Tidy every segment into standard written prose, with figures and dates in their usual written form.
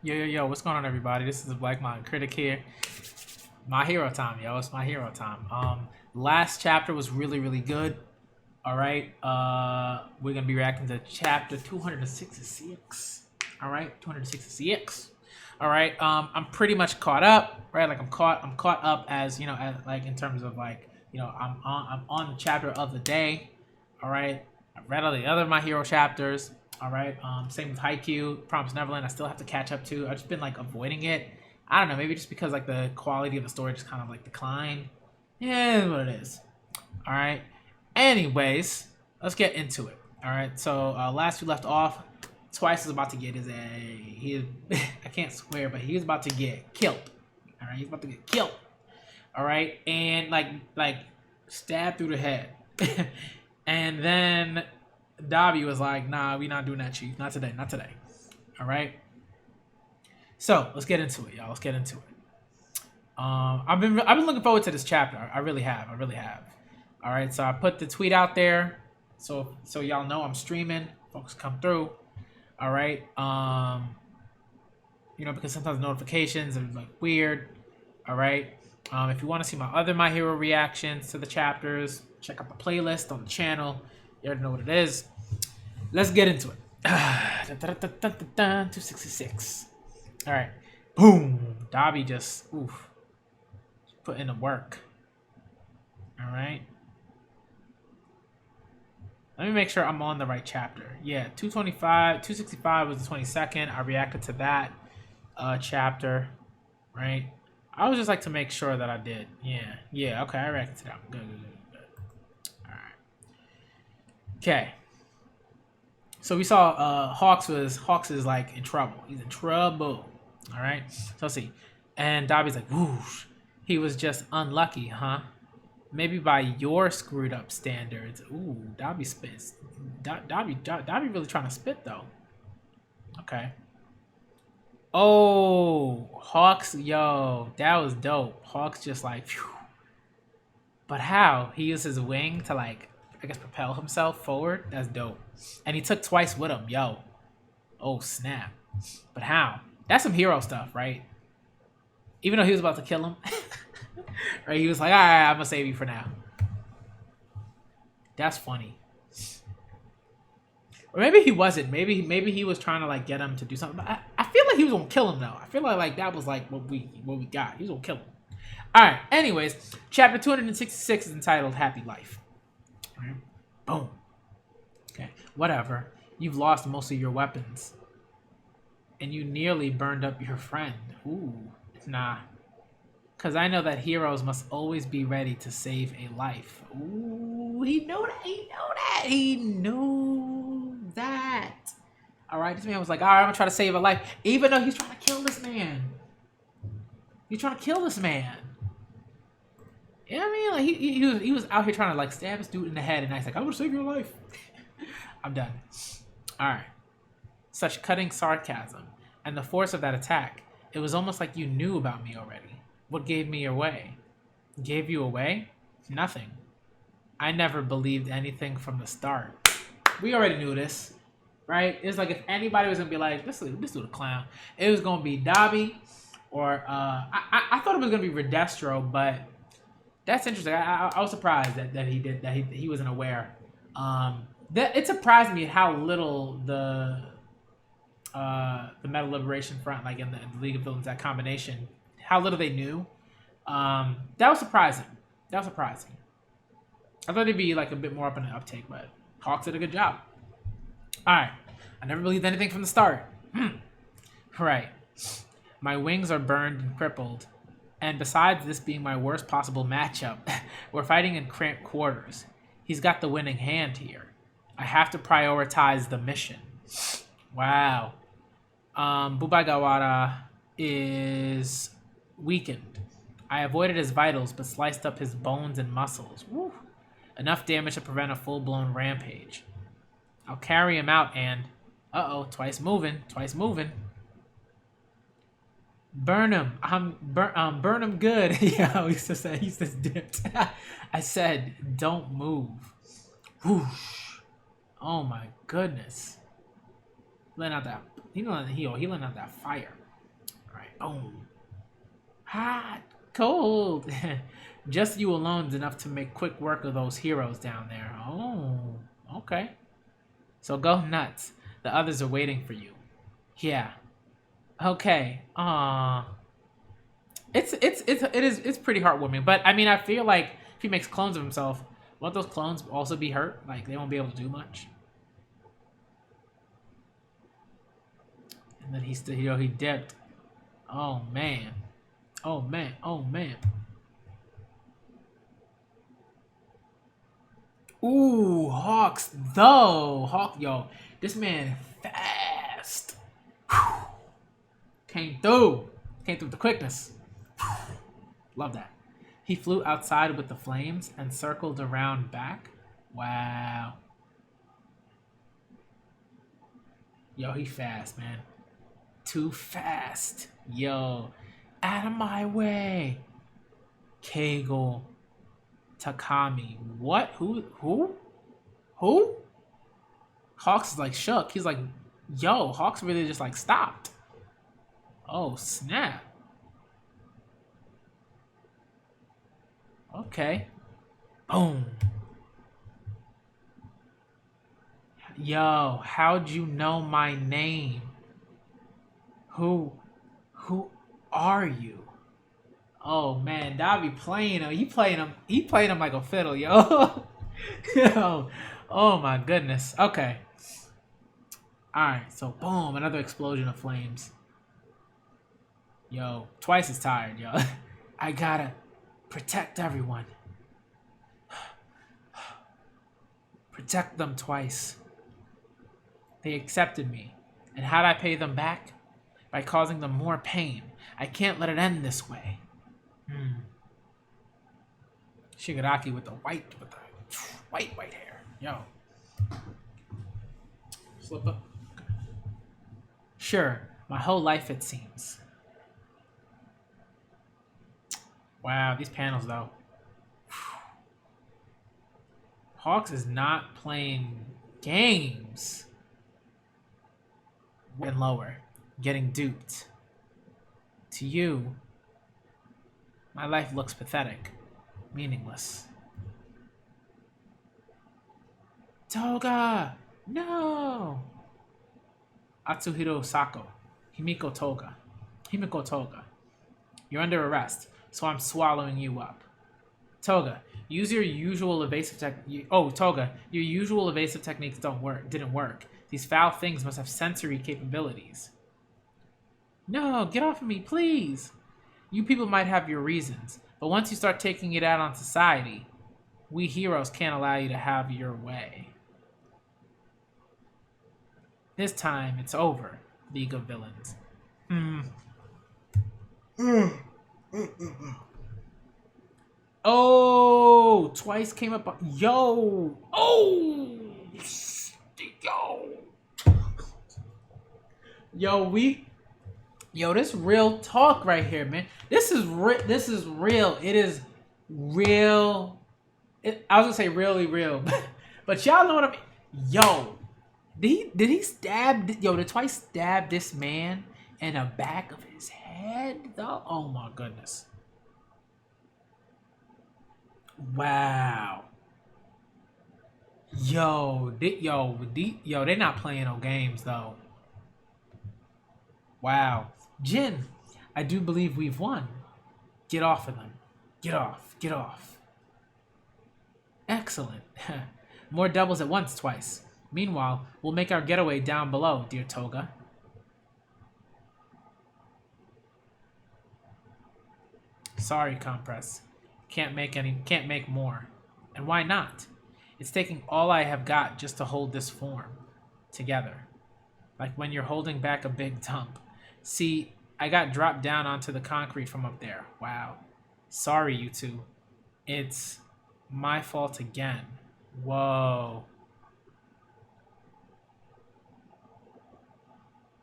Yo, what's going on, everybody? This is the Black Mind Critic here. My hero time, yo. It's my hero time. Last chapter was really good. All right. We're gonna be reacting to chapter 266. All right, 266. All right. I'm pretty much caught up, right? Like I'm caught up as like in terms of like I'm on the chapter of the day. All right. I've read all the other My Hero chapters. All right. Same with Haikyuu, Promised Neverland. I still have to catch up to. I've just been like avoiding it. I don't know. Maybe just because like the quality of the story just kind of like declined. Yeah, what it is. All right. Anyways, let's get into it. All right. So last we left off, Twice is about to get his a. He, I can't swear, but he's about to get killed. All right. He's about to get killed. All right, and like stabbed through the head, and then Dobby was like, "Nah, we not doing that, Chief. Not today. Not today." All right. So let's get into it, y'all. Let's get into it. I've been looking forward to this chapter. I really have. I really have. All right. So I put the tweet out there, so y'all know I'm streaming. Folks come through. All right. Because sometimes notifications are like weird. All right. If you want to see my other My Hero reactions to the chapters, check out the playlist on the channel. You already know what it is. Let's get into it. 266. All right. Boom. Dobby just put in the work. All right. Let me make sure I'm on the right chapter. Yeah, 265 was the 22nd. I reacted to that chapter, right? I would just like to make sure that I did. Yeah. Okay, I reacted to that. Good. All right. Okay. So we saw Hawks is like in trouble. He's in trouble. All right. So let's see. And Dobby's like, whoosh. He was just unlucky, huh? Maybe by your screwed up standards. Ooh, Dobby spits. Dobby really trying to spit though. Okay. Oh, Hawks, yo, that was dope. Hawks just like, phew. But how? He used his wing to like, I guess, propel himself forward. That's dope. And he took Twice with him, yo. Oh snap! But how? That's some hero stuff, right? Even though he was about to kill him, right? He was like, all right, I'm gonna save you for now. That's funny. Or maybe he wasn't. Maybe he was trying to like get him to do something. But I feel like he was gonna kill him though. I feel like that was like what we got. He was gonna kill him. All right. Anyways, chapter 266 is entitled "Happy Life." All right. Boom. Okay. Whatever. You've lost most of your weapons, and you nearly burned up your friend. Ooh. Nah. Cause I know that heroes must always be ready to save a life. Ooh, he knew that. He knew that. All right, this man was like, all right, I'm gonna try to save a life, even though he's trying to kill this man. He's trying to kill this man. You know what I mean? Like he was out here trying to like stab this dude in the head, and he's like, I'm gonna save your life. I'm done. All right. Such cutting sarcasm and the force of that attack. It was almost like you knew about me already. What gave me away? Gave you away? Nothing. I never believed anything from the start. We already knew this, right? It's like if anybody was gonna be like, this dude a clown, it was gonna be Dobby, or I thought it was gonna be Redestro, but that's interesting. I was surprised that he wasn't aware. That it surprised me how little the Metal Liberation Front, like in the League of Villains, that combination, how little they knew. That was surprising. I thought they'd be like a bit more up in the uptake, but Hawks did a good job. All right. I never believed anything from the start. Right. My wings are burned and crippled. And besides this being my worst possible matchup, we're fighting in cramped quarters. He's got the winning hand here. I have to prioritize the mission. Wow. Bubagawara is weakened. I avoided his vitals, but sliced up his bones and muscles. Woo. Enough damage to prevent a full-blown rampage. I'll carry him out and... Uh-oh, twice moving. Burn him. Burn him good. Yeah, he just dipped. I said, don't move. Whoosh. Oh my goodness. He let out that fire. Boom. Hot, cold. Just you alone is enough to make quick work of those heroes down there. Oh, okay. So go nuts. The others are waiting for you. Yeah. Okay. It's pretty heartwarming. But I mean, I feel like if he makes clones of himself, won't those clones also be hurt? Like they won't be able to do much. And then he still, he dipped. Oh man. Oh man. Oh man. Ooh, Hawks though. Yo, this man fast. Whew. Came through. Came through with the quickness. Whew. Love that. He flew outside with the flames and circled around back. Wow. Yo, he fast, man. Too fast. Yo, out of my way. Kegel. Takami. What? Who? Hawks is like shook. He's like, yo, Hawks really just like stopped. Oh, snap. Okay. Boom. Yo, how'd you know my name? Who are you? Oh man, that be playing him. He playing him like a fiddle, yo. Yo. Oh my goodness. Okay. Alright, so boom, another explosion of flames. Yo, twice as tired, yo. I gotta protect everyone. Protect them twice. They accepted me. And how'd I pay them back? By causing them more pain. I can't let it end this way. Shigaraki with the white hair. Yo. Slip up. Sure, my whole life it seems. Wow, these panels though. Hawks is not playing games. And lower, getting duped. To you, my life looks pathetic, meaningless. Toga! No! Atsuhiro Sako. Himiko Toga. You're under arrest, so I'm swallowing you up. Toga, use your usual evasive Toga, your usual evasive techniques didn't work. These foul things must have sensory capabilities. No, get off of me, please. You people might have your reasons, but once you start taking it out on society, we heroes can't allow you to have your way. This time, it's over, League of Villains. Oh, twice came up. Yo. Oh. Yo, this real talk right here, man. This is real. It is real. I was gonna say really real, but y'all know what I mean. Yo, did he stab? Yo, did twice stab this man in the back of his head? Though, oh my goodness. Wow. Yo, they're not playing no games though. Wow. Jin, I do believe we've won. Get off of them. Get off. Excellent. More doubles at once twice. Meanwhile, we'll make our getaway down below, dear Toga. Sorry, Compress. Can't make more. And why not? It's taking all I have got just to hold this form together. Like when you're holding back a big dump. See, I got dropped down onto the concrete from up there. Wow. Sorry, you two. It's my fault again. Whoa.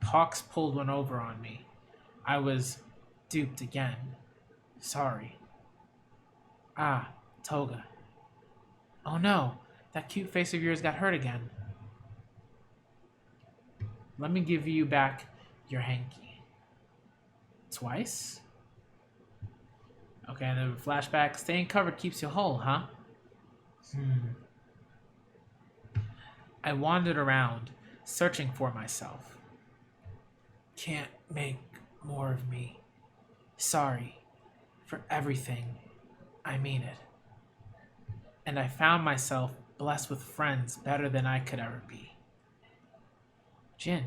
Hawks pulled one over on me. I was duped again. Sorry. Ah, Toga. Oh no, that cute face of yours got hurt again. Let me give you back your hanky. Twice? Okay, and then flashback. Staying covered keeps you whole, huh? I wandered around, searching for myself. Can't make more of me. Sorry for everything. I mean it. And I found myself blessed with friends better than I could ever be. Jin,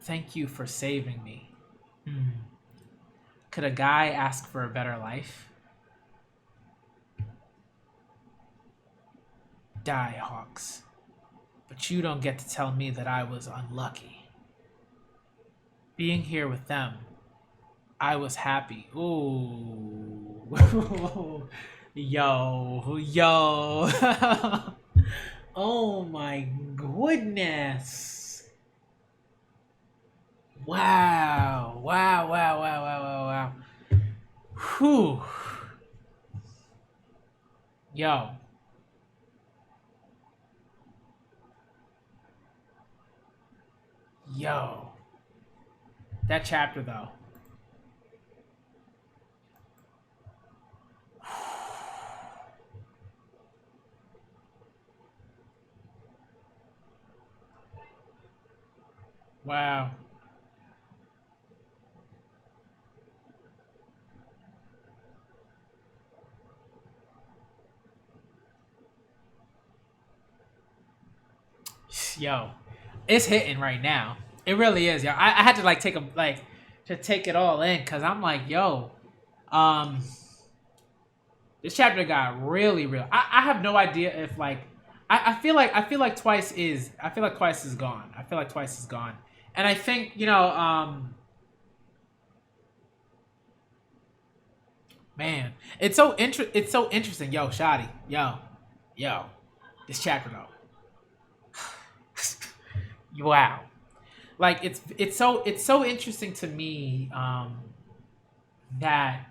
thank you for saving me. Could a guy ask for a better life? Die, Hawks. But you don't get to tell me that I was unlucky. Being here with them, I was happy. Ooh. Yo. Oh my goodness. Wow. Whew. Yo. That chapter though. Wow. Yo, it's hitting right now. It really is, yo. I had to like take it all in because I'm like, yo, this chapter got really real. I have no idea if like I feel like Twice is gone. I feel like Twice is gone. And I think, man, it's so interesting. Yo, Shotty. Yo. This chapter though. Wow. Like it's so interesting to me that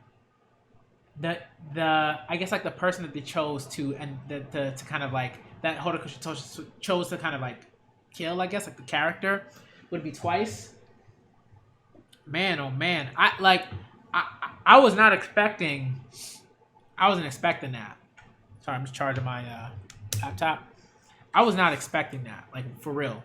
the I guess like the person that they chose to and to kind of like that Horikoshi chose to kind of like kill, I guess, like the character would be Twice. Man, oh man, I was not expecting. I wasn't expecting that. Sorry, I'm just charging my laptop. I was not expecting that, like for real.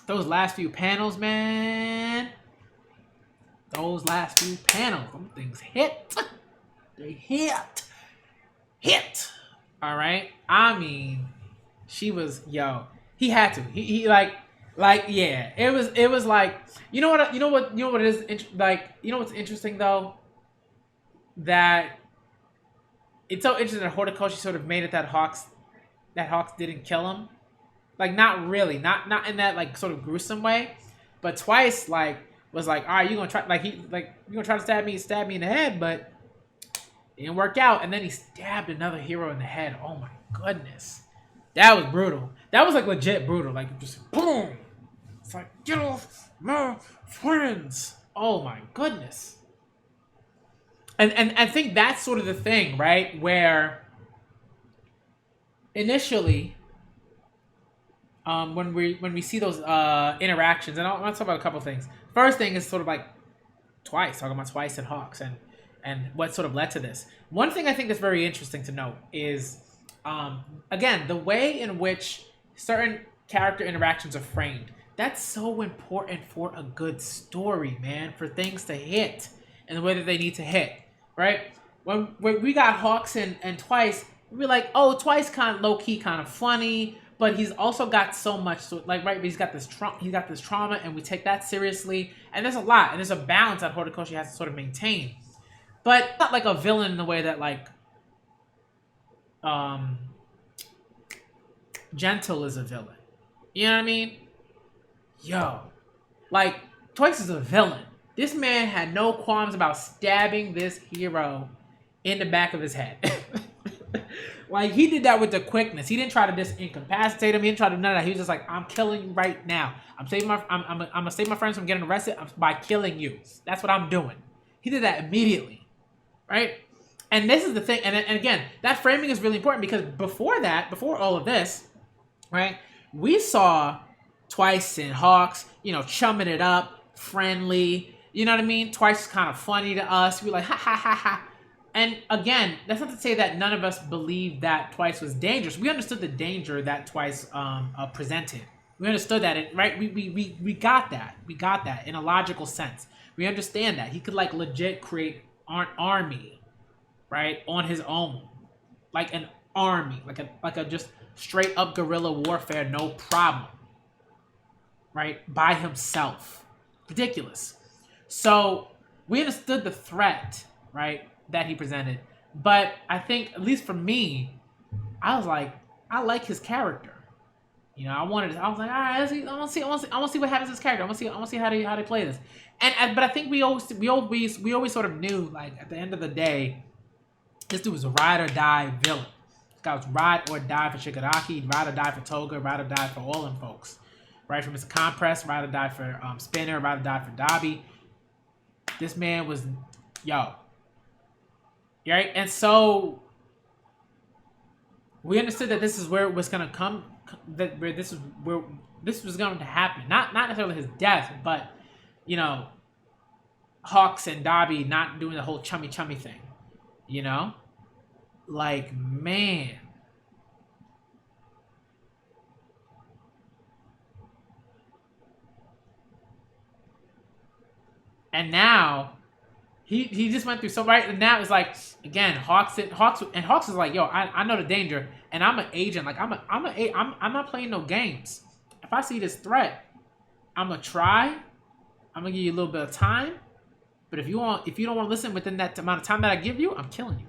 Those last few panels, man. Those last few panels, them things hit. They hit. All right. I mean, she was He had to. He like yeah. It was like you know what it is like you know what's interesting though, that it's so interesting that Horikoshi sort of made it that Hawks didn't kill him. Like not really, not in that like sort of gruesome way, but Twice like was like, all right, you gonna try you gonna try to stab me in the head, but it didn't work out, and then he stabbed another hero in the head. Oh my goodness, that was brutal. That was like legit brutal. Like just boom. It's like get off my friends. Oh my goodness. And I think that's sort of the thing, right? Where initially, when we see those interactions, and I'll talk about a couple of things. First thing is sort of like talking about Twice and Hawks and what sort of led to this. One thing I think that's very interesting to note is, again, the way in which certain character interactions are framed. That's so important for a good story, man, for things to hit and the way that they need to hit, right? When we got Hawks and Twice, we're like, oh, Twice kind of low-key, kind of funny, but he's also got so much, right? He's got this trauma, and we take that seriously. And there's a lot, and there's a balance that Horikoshi has to sort of maintain. But not like a villain in the way that like Gentle is a villain. You know what I mean? Yo, like Twice is a villain. This man had no qualms about stabbing this hero in the back of his head. Like, he did that with the quickness. He didn't try to just incapacitate him. He didn't try to do none of that. He was just like, I'm killing you right now. I'm gonna save my friends from getting arrested by killing you. That's what I'm doing. He did that immediately, right? And this is the thing. And again, that framing is really important because before all of this, right? We saw Twice and Hawks, you know, chumming it up, friendly. You know what I mean? Twice is kind of funny to us. We like ha ha ha ha. And again, that's not to say that none of us believed that Twice was dangerous. We understood the danger that Twice presented. We understood that, right? We got that. We got that in a logical sense. We understand that he could like legit create an army, right, on his own, like an army, like a just straight up guerrilla warfare, no problem, right, by himself. Ridiculous. So we understood the threat, right, that he presented. But I think, at least for me, I was like, I like his character. You know, I was like, all right, I want to see what happens to this character. I want to see how they play this. But I think we always sort of knew, like, at the end of the day, this dude was a ride or die villain. This guy was ride or die for Shigaraki, ride or die for Toga, ride or die for all them folks. Right, for Mr. Compress, ride or die for Spinner, ride or die for Dabi. This man was, yo. Right? And so we understood that this is where it was gonna come, that where this was going to happen. Not necessarily his death, but you know, Hawks and Dabi not doing the whole chummy thing. You know? Like, man. And now he just went through so right, and now it's like, again, Hawks is like, yo, I know the danger, and I'm an agent. Like I'm not playing no games. If I see this threat, I'm gonna try. I'm gonna give you a little bit of time. But if you don't want to listen within that amount of time that I give you, I'm killing you.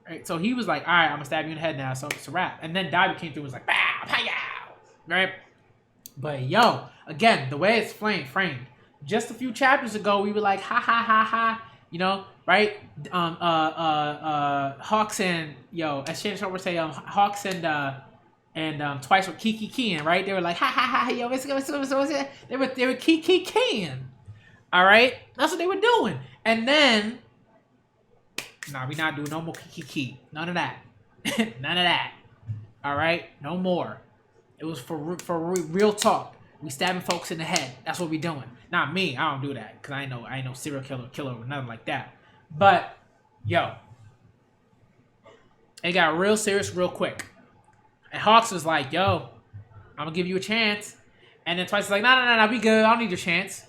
Right? So he was like, all right, I'm gonna stab you in the head now, so it's a wrap. And then Dabi came through and was like, bow, pow, right? But yo, again, the way it's framed. Just a few chapters ago, we were like, ha ha ha ha, you know, right? Hawks and as Shannon Sharp would say, Hawks and Twice were keying, right? They were like, ha ha ha, yo, what's it? They were keying, all right? That's what they were doing. And then, nah, we not doing no more key. None of that. None of that. All right? No more. It was for real talk. We stabbing folks in the head. That's what we doing. Not me. I don't do that because I ain't no serial killer or nothing like that. But yo, it got real serious real quick. And Hawks was like, yo, I'm gonna give you a chance. And then Twice was like, no, we good. I don't need your chance.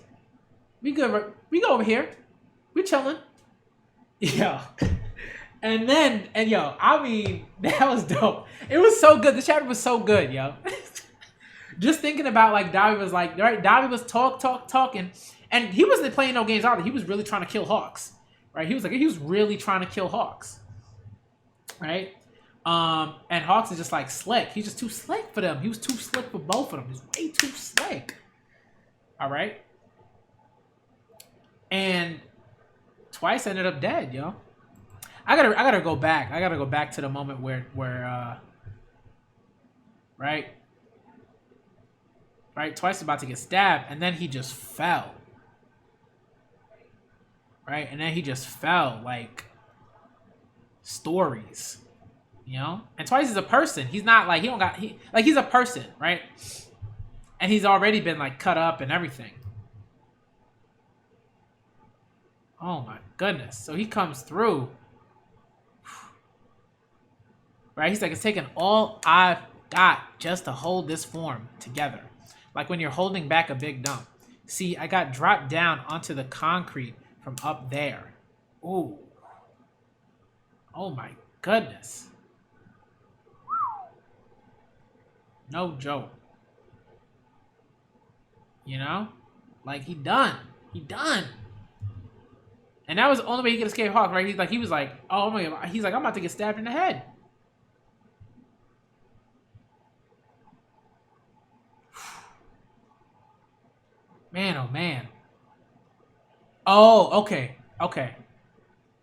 We good. We go over here. We chilling. Yo. And I mean, that was dope. It was so good. The chapter was so good, yo. Just thinking about, like, Dabi was like, right? Dabi was talking. And he wasn't playing no games either. He was really trying to kill Hawks. Right? He was really trying to kill Hawks. Right? And Hawks is just like slick. He's just too slick for them. He was too slick for both of them. He's way too slick. All right? And Twice ended up dead, yo. I gotta go back. I gotta go back to the moment where right, Twice about to get stabbed, and then he just fell. Right, and then he just fell like stories, you know. And Twice is a person. He's not like he's a person, right? And he's already been like cut up and everything. Oh my goodness! So he comes through. Right? He's like, it's taken all I've got just to hold this form together. Like when you're holding back a big dump. See, I got dropped down onto the concrete from up there. Ooh. Oh my goodness. No joke. You know? Like, he done. And that was the only way he could escape Hawk, right? He was like, oh my God. He's like, I'm about to get stabbed in the head. Man, oh man. Oh, okay.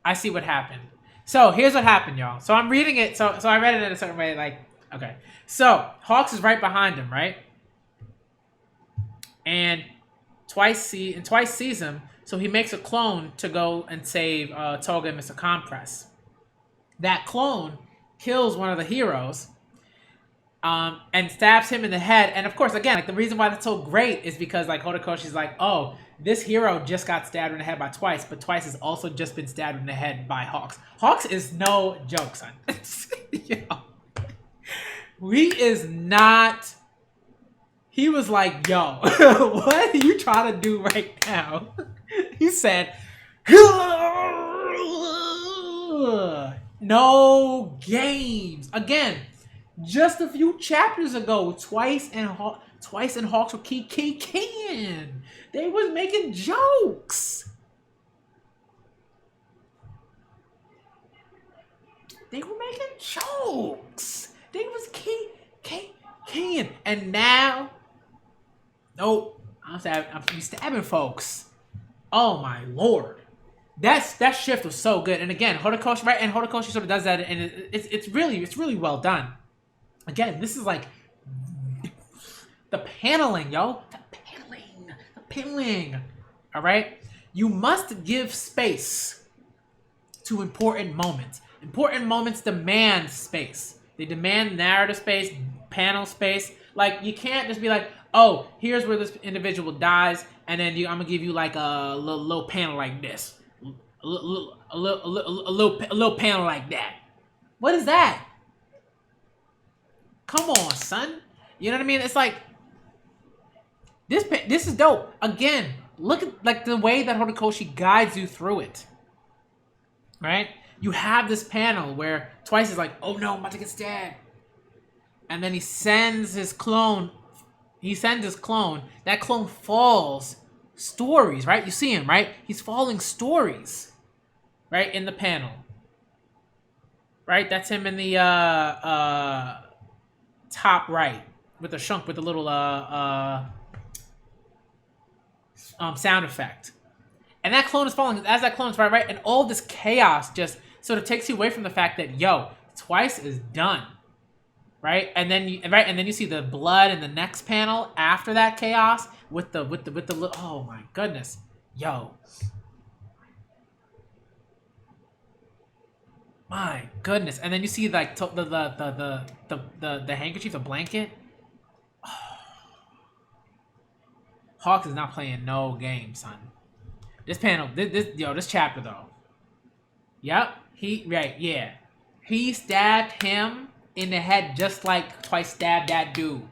I see what happened. So here's what happened, y'all. So I'm reading it. So I read it in a certain way. Like, okay. So Hawks is right behind him, right? And Twice sees him. So he makes a clone to go and save Toga and Mr. Compress. That clone kills one of the heroes. and stabs him in the head. And of course, again, like the reason why that's so great is because like Horikoshi's like, oh, this hero just got stabbed in the head by Twice, but Twice has also just been stabbed in the head by Hawks. Hawks is no joke, son. Yo. He is not. He was like, yo, what are you trying to do right now? He said, no games. Again, just a few chapters ago, Twice and Hawks were kicking. They was making jokes. They were making jokes. They was kicking. And now, nope, I'm stabbing folks. Oh my lord. That shift was so good. And again, Horikoshi, right? And Horikoshi sort of does that, and it's really well done. Again, this is like the paneling, yo. The paneling. All right? You must give space to important moments. Important moments demand space. They demand narrative space, panel space. Like, you can't just be like, oh, here's where this individual dies, and then I'm going to give you like a little panel like this. A little panel like that. What is that? Come on, son. You know what I mean? It's like this is dope. Again, look at like the way that Horikoshi guides you through it. Right? You have this panel where Twice is like, oh no, I'm about to get stabbed. And then he sends his clone. That clone falls stories, right? You see him, right? He's falling stories. Right? In the panel. Right? That's him in the top right. With the shunk with the little sound effect. And that clone is falling. As that clone is right, and all this chaos just sort of takes you away from the fact that, yo, Twice is done. Right? And then you see the blood in the next panel after that chaos with the oh my goodness. Yo. My goodness. And then you see like the handkerchief, the blanket. Oh. Hawks is not playing no game, son. This panel, this chapter though. Yep. He stabbed him in the head just like Twice stabbed that dude.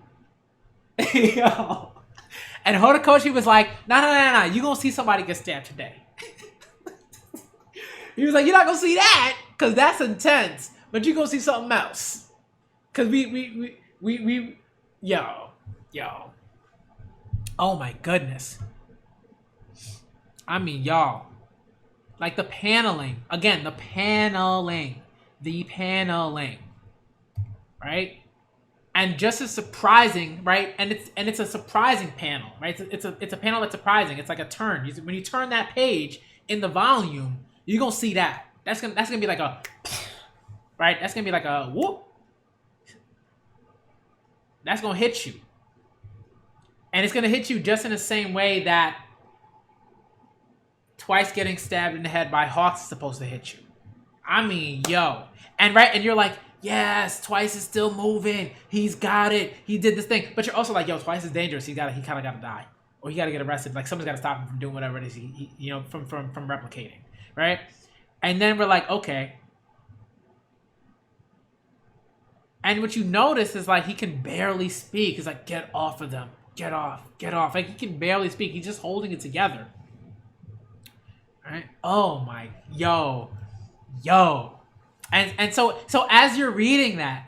Yo. And Horikoshi was like, nah, you gonna see somebody get stabbed today. He was like, you're not gonna see that, cause that's intense, but you gonna see something else. Cause we yo. Oh my goodness. I mean, y'all. Like the paneling. Again, the paneling. Right? And just as surprising, right? And it's a surprising panel, right? It's a panel that's surprising. It's like a turn. When you turn that page in the volume, you're gonna see that. That's gonna be like a, right? That's gonna be like a whoop. That's gonna hit you. And it's gonna hit you just in the same way that Twice getting stabbed in the head by Hawks is supposed to hit you. I mean, yo. And you're like, yes, Twice is still moving. He's got it. He did this thing. But you're also like, yo, Twice is dangerous. He kind of gotta die. Or he gotta get arrested. Like someone's gotta stop him from doing whatever it is he from replicating. Right? And then we're like, okay. And what you notice is like he can barely speak. He's like, get off of them. Get off. Like he can barely speak. He's just holding it together. Right? Oh my, yo. And so as you're reading that,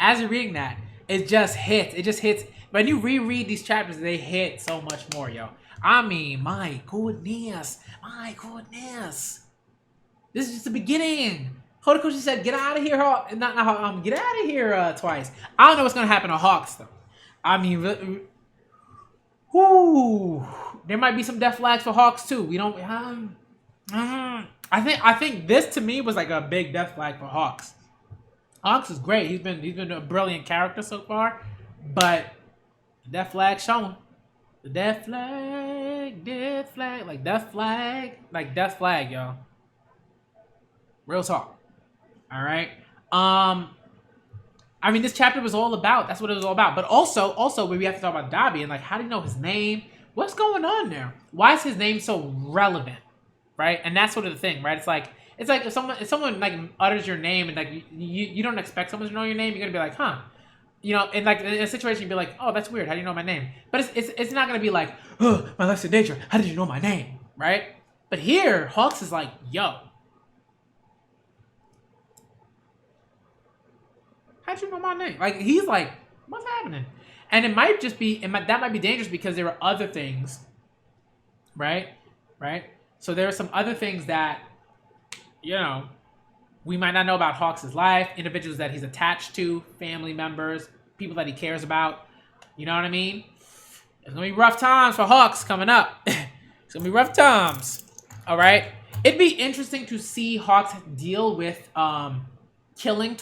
it just hits. When you reread these chapters, they hit so much more, yo. I mean, my goodness. This is just the beginning. Horikoshi said, get out of here, get out of here, Twice. I don't know what's gonna happen to Hawks though. I mean, whoo, there might be some death flags for Hawks too. We don't. I think this to me was like a big death flag for Hawks. Hawks is great. He's been a brilliant character so far, but the death flag showing. The death flag, like death flag, yo. Real talk. All right. I mean, this chapter was all about. That's what it was all about. But also, we have to talk about Dabi and like, how do you know his name? What's going on there? Why is his name so relevant, right? And that's sort of the thing, right? It's like if someone like utters your name and like you don't expect someone to know your name, you're gonna be like, huh, you know, and like in a situation you'd be like, oh, that's weird. How do you know my name? But it's not gonna be like, oh, my life's in danger. How did you know my name, right? But here, Hawks is like, yo, how'd you know my name? Like, he's like, what's happening? And it might just be, that might be dangerous because there are other things, right? Right? So there are some other things that, you know, we might not know about Hawks' life, individuals that he's attached to, family members, people that he cares about. You know what I mean? It's going to be rough times for Hawks coming up. It's going to be rough times. All right? It'd be interesting to see Hawks deal with killing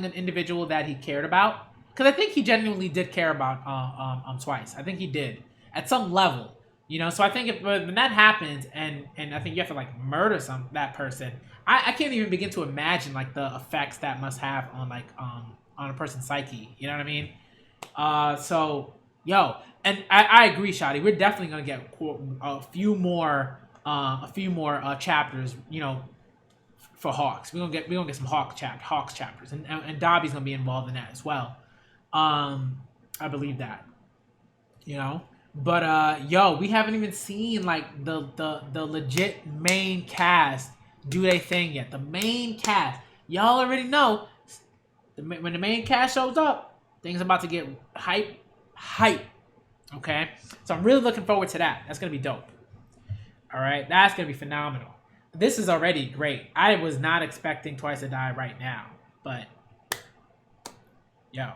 an individual that he cared about. Because I think he genuinely did care about Twice. I think he did. At some level. You know, so I think when that happens and I think you have to like murder that person, I can't even begin to imagine like the effects that must have on like on a person's psyche. You know what I mean? So yo, and I agree, Shadi. We're definitely gonna get a few more chapters. You know, for Hawks, we're gonna get some Hawks chapters, and Dabi's gonna be involved in that as well. I believe that. You know. But yo, we haven't even seen like the legit main cast do their thing yet. The main cast, y'all already know. When the main cast shows up, things about to get hype. Okay, so I'm really looking forward to that. That's gonna be dope. All right, that's gonna be phenomenal. This is already great. I was not expecting Twice to die right now, but yo.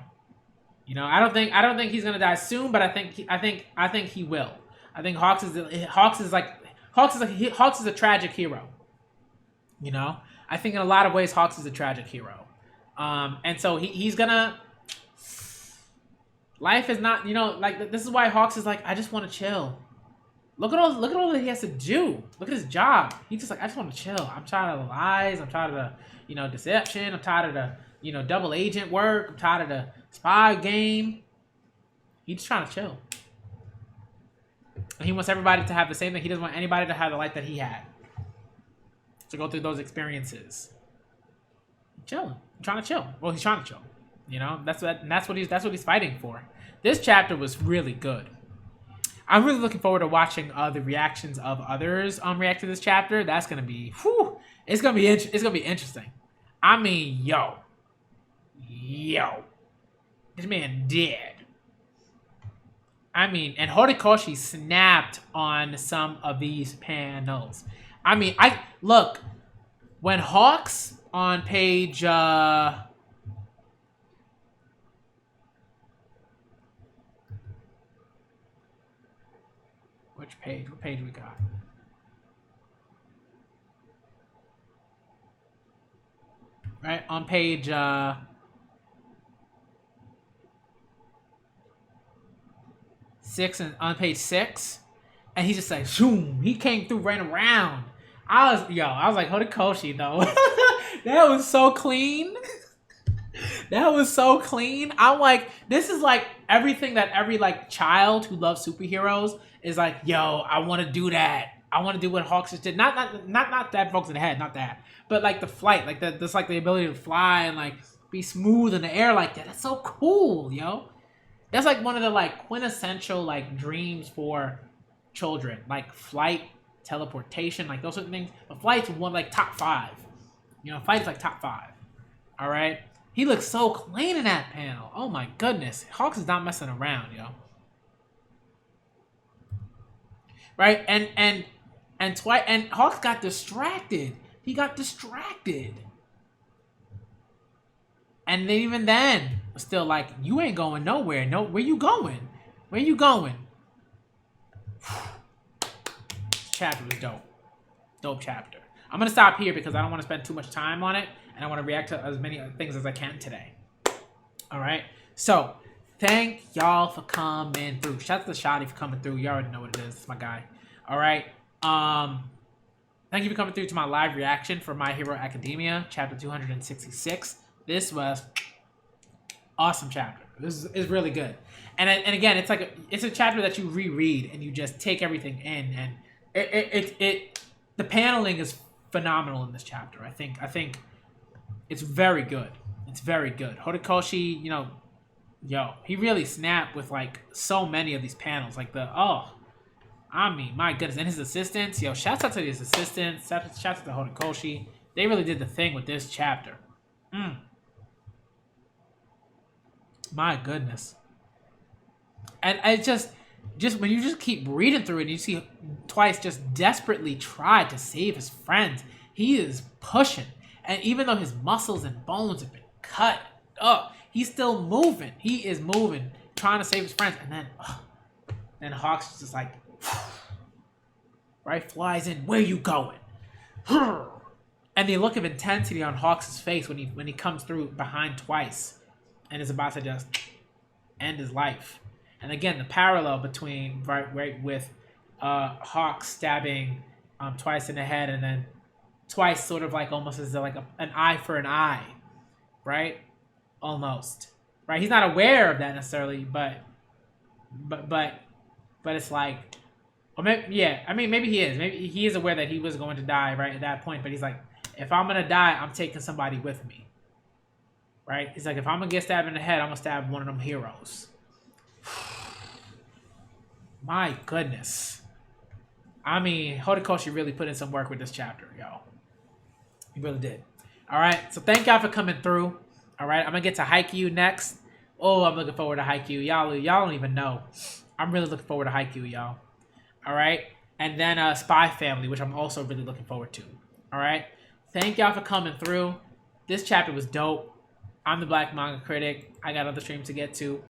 You know, I don't think he's gonna die soon, but I think he will. I think Hawks is a tragic hero. You know, I think in a lot of ways Hawks is a tragic hero, and so he's gonna. Life is not, you know, like this is why Hawks is like, I just want to chill. Look at all that he has to do. Look at his job. He's just like, I just want to chill. I'm tired of the lies. I'm tired of the, you know, deception. I'm tired of the, you know, double agent work. I'm tired of the spy game. He's just trying to chill. And he wants everybody to have the same thing. He doesn't want anybody to have the life that he had. To go through those experiences. Chilling. I'm trying to chill. Well, he's trying to chill. You know, that's what he's fighting for. This chapter was really good. I'm really looking forward to watching the reactions of others react to this chapter. That's gonna be, it's gonna be interesting. I mean, yo, this man dead. I mean, and Horikoshi snapped on some of these panels. I mean, look when Hawks on page which page? What page we got? Right on page 6 and on page 6, and he just like zoom. He came through, ran around. I was like, Horikoshi though. That was so clean. That was so clean. I'm like, this is like everything that every like child who loves superheroes is like, yo, I want to do that. I want to do what Hawks just did. Not that folks in the head, not that. But like the flight, like that's like the ability to fly and like be smooth in the air like that. That's so cool, yo. That's like one of the like quintessential like dreams for children. Like flight, teleportation, like those sort of things. But flight's one like top 5. You know, flight's like top 5. All right. He looks so clean in that panel. Oh my goodness. Hawks is not messing around, yo. Right? And Hawks got distracted. He got distracted. And then even then, still like, you ain't going nowhere. No, where you going? Where you going? This chapter was dope. Dope chapter. I'm going to stop here because I don't want to spend too much time on it. And I want to react to as many things as I can today. All right. So, thank y'all for coming through. Shout out to Shadi for coming through. You already know what it is. It's my guy. All right. Thank you for coming through to my live reaction for My Hero Academia, chapter 266. This was Awesome chapter. This is really good. And again, it's like it's a chapter that you reread and you just take everything in, and it the paneling is phenomenal in this chapter. I think it's very good. It's very good. Horikoshi, he really snapped with like so many of these panels. Like I mean, my goodness, and his assistants. Shouts out to his assistants. Shouts out to Horikoshi. They really did the thing with this chapter. My goodness. And I just when you just keep reading through it, and you see Twice just desperately tried to save his friends. He is pushing, and even though his muscles and bones have been cut up, he's still moving. He is moving, trying to save his friends, and then Hawks is just like, right, flies in. Where you going? And the look of intensity on Hawks' face when he comes through behind Twice, and is about to just end his life. And again, the parallel between right with Hawk stabbing Twice in the head, and then Twice sort of like almost as like an eye for an eye, right? Almost, right? He's not aware of that necessarily, but it's like, or maybe, yeah. I mean, maybe he is. Maybe he is aware that he was going to die right at that point. But he's like, if I'm gonna die, I'm taking somebody with me, right? He's like, if I'm gonna get stabbed in the head, I'm gonna stab one of them heroes. My goodness. I mean, Horikoshi really put in some work with this chapter, yo. He really did. All right, so thank y'all for coming through. All right, I'm gonna get to Haikyuu next. Oh, I'm looking forward to Haikyuu. Y'all don't even know. I'm really looking forward to Haikyuu, y'all. All right, and then Spy Family, which I'm also really looking forward to. All right, thank y'all for coming through. This chapter was dope. I'm the Black Manga Critic. I got other streams to get to.